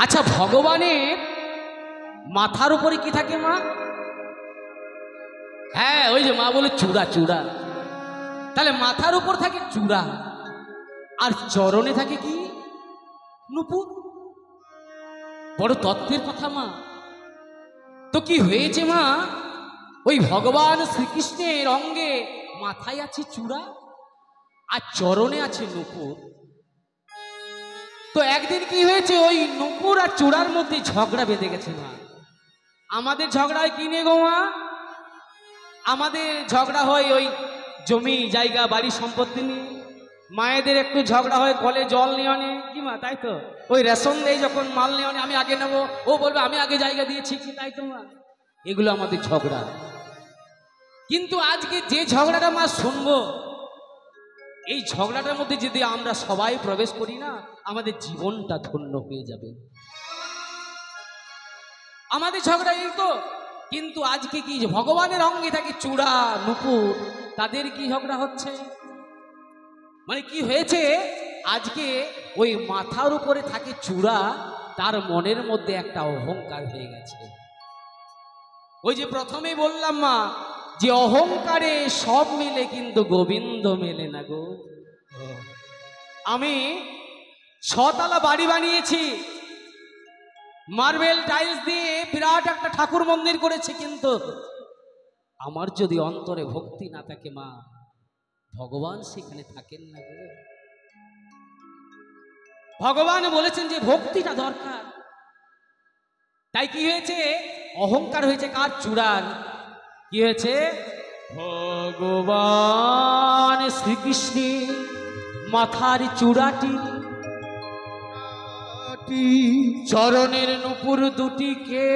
আচ্ছা, ভগবানের মাথার উপরে কি থাকে মা? হ্যাঁ, ওই যে মা বলে চূড়া চূড়া। তাহলে মাথার উপর থাকে চূড়া, আর চরণে থাকে কি? নূপুর। বড় তত্ত্বের কথা মা। তো কি হয়েছে মা, ওই ভগবান শ্রীকৃষ্ণের অঙ্গে মাথায় আছে চূড়া আর চরণে আছে নূপুর। তো একদিন কি হয়েছে, ওই নূপুর আর চূড়ার মধ্যে ঝগড়া বেঁধে গেছে মা। আমাদের ঝগড়ায় কি নিয়ে গো মা? আমাদের ঝগড়া হয় ওই জমি জায়গা বাড়ি সম্পত্তি নিয়ে। মায়েদের একটু ঝগড়া হয় কলে জল নেওয়া নিয়ে, কি মা? তাই তো। ওই রেশন দেয় যখন মাল নেওয়া নিয়ে, আমি আগে নেবো, ও বলবে আমি আগে জায়গা দিয়েছি, কি তাই তো মা? এগুলো আমাদের ঝগড়া। কিন্তু আজকে যে ঝগড়াটা মা শুনবো, এই ঝগড়াটার মধ্যে যদি আমরা সবাই প্রবেশ করি না, আমাদের জীবনটা ধন্য হয়ে যাবে। আমাদের ঝগড়া এই তো। কিন্তু আজকে কি ভগবানের অঙ্গে থাকে চূড়া নূপুর, তাদের কি ঝগড়া হচ্ছে? মানে কি হয়েছে, আজকে ওই মাথার উপরে থাকে চূড়া, তার মনের মধ্যে একটা অহংকার হয়ে গেছে। ওই যে প্রথমে বললাম মা, যে অহংকারে সব মিলে কিন্তু গোবিন্দ মেলে না গো। আমি 6 তলা বাড়ি বানিয়েছি, মার্বেল টাইলস দিয়ে বিরাট একটা ঠাকুর মন্দির করেছে, কিন্তু আমার যদি অন্তরে ভক্তি না থাকে মা, ভগবান সেখানে থাকেন না গো। ভগবান বলেছেন যে ভক্তিটা দরকার। তাই কি হয়েছে, অহংকার হয়েছে কার? চূড়ার। কি হয়েছে, ভগবান শ্রীকৃষ্ণের মাথার চূড়াটি, চরণের নূপুর দুটিকে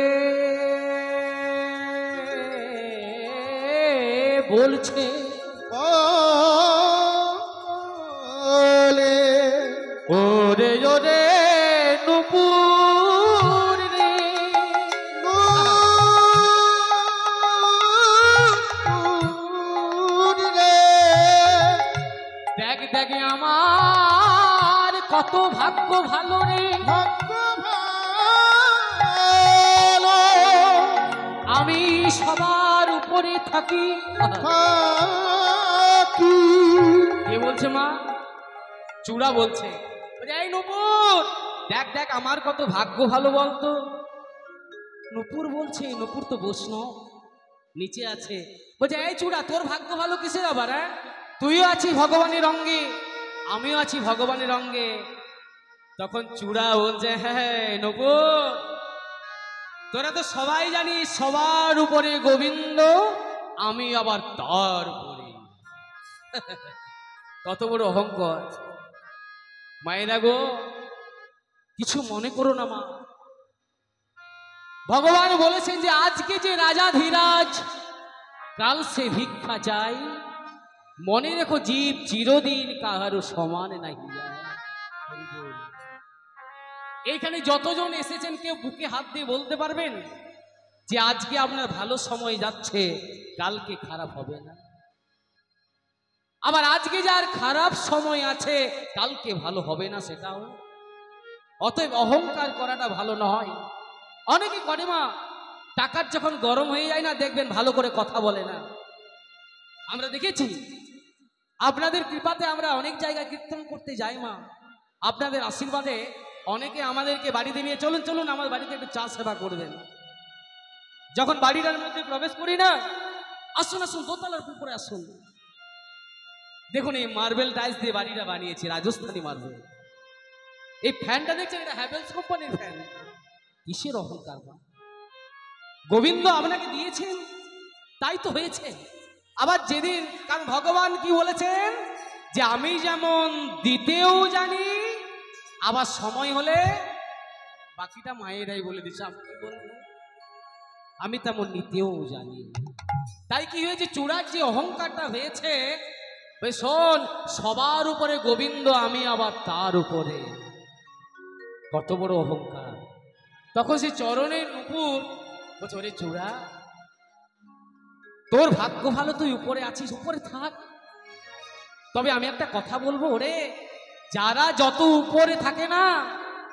বলছে ওরে ওরে নূপুর রে, দেখ দেখ আমার কত ভাগ্য ভালো রে, আমি সবার উপরে থাকি। কে বলছে মা? চূড়া বলছে, এই নূপুর দেখ দেখ আমার কত ভাগ্য ভালো বলতো। নূপুর বলছে, নূপুর তো বৈষ্ণব, নিচে আছে। বলছে এই চূড়া, তোর ভাগ্য ভালো কিসের আবার? তুইও আছিস ভগবানের অঙ্গে, আমিও আছি ভগবানের অঙ্গে। তখন চূড়া বলছে, হ্যাঁ নূপুর, তোরা তো সবাই জানিস সবার উপরে গোবিন্দ, আমি আবার তার উপরে। কত বড় অহংকার! মায়েরা গো, কিছু মনে করো না মা। ভগবান বলেছেন যে আজকে যে রাজা ধীরাজ, কাল সে ভিক্ষা চাই। মনে রেখো জীব চিরদিন কাহারও সমান নাহি যায়। এইখানে যতজন এসেছেন, কেউ বুকে হাত দিয়ে বলতে পারবেন যে আজকে আপনার ভালো সময় যাচ্ছে, কালকে খারাপ হবে না? আবার আজকে যার খারাপ সময় আছে, কালকে ভালো হবে না সেটাও। অতএব অহংকার করাটা ভালো নয়। অনেকে করে মা, টাকার যখন গরম হয়ে যায় না, দেখবেন ভালো করে কথা বলে না। আমরা দেখেছি আপনাদের কৃপাতে আমরা অনেক জায়গায় কীর্তন করতে যাই মা, আপনাদের আশীর্বাদে অনেকে আমাদেরকে বাড়িতে নিয়ে চলুন চলুন আমার বাড়িতে একটু চা সেবা করবেন। যখন বাড়িটার মধ্যে প্রবেশ করি না, আসুন আসুন দোতলার উপরে আসুন, দেখুন এই মার্বেল টাইলস দিয়ে বাড়িটা বানিয়েছি, রাজস্থানী মার্বেল। এই ফ্যানটা দেখছেন, এটা হ্যাভেলস কোম্পানির ফ্যান। কিসের অহংকার মা? গোবিন্দ আপনাকে দিয়েছেন, তাই তো হয়েছে। আবার যেদিন, কারণ ভগবান কি বলেছেন, যে আমি যেমন দিতেও জানি, আবার সময় হলে বাকিটা মায়েরাই বলে দিচ্ছে, আমি কি বলবো, আমি তেমন নিতেও জানি। তাই কি হয়েছে, চূড়ার যে অহংকারটা হয়েছে, শোন সবার উপরে গোবিন্দ, আমি আবার তার উপরে। কত বড় অহংকার! তখন সে চরণের নূপুর বলছে, ওরে চূড়া, তোর ভাগ্য ভালো, তুই উপরে আছিস, উপরে থাক। তবে আমি একটা কথা বলবো, ওরে যারা যত উপরে থাকে না,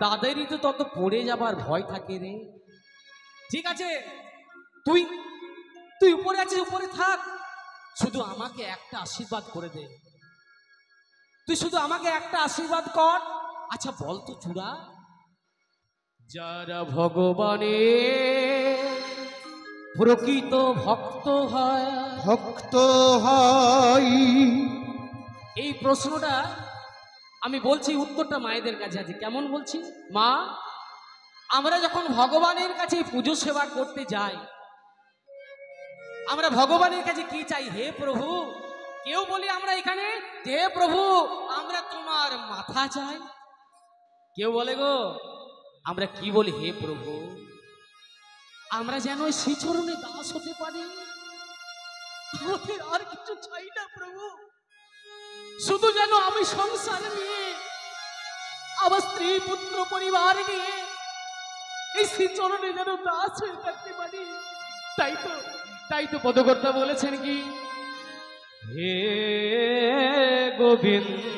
তাদেরই তো তত পড়ে যাবার ভয় থাকে রে। ঠিক আছে, তুই তুই উপরে আছিস, উপরে থাক, শুধু আমাকে একটা আশীর্বাদ করে দে। তুই শুধু আমাকে একটা আশীর্বাদ কর। আচ্ছা বল তো চূড়া, যারা ভগবানের প্রকৃত ভক্ত হয়, ভক্ত হয়, এই প্রশ্নটা আমি বলছি, উত্তরটা মায়েদের কাছে আছে। কেমন বলছি? মা, আমরা যখন ভগবানের কাছে পুজো সেবা করতে যাই, আমরা ভগবানের কাছে কি চাই? হে প্রভু। কেউ বলি আমরা এখানে, হে প্রভু আমরা তোমার মাথা চাই। কেউ বলে গো আমরা কি বলি? হে প্রভু আমরা যেন ওই শ্রীচরণে দাস হতে পারি, আমাদের আর কিছু চাই না প্রভু। শুধু যেন আমি সংসার নিয়ে, আমার স্ত্রী পুত্র পরিবার নিয়ে এই শ্রীচরণে যেন দাস হয়ে থাকতে পারি। তাই তো পদকর্তা বলেছেন কি, হে গোবিন্দ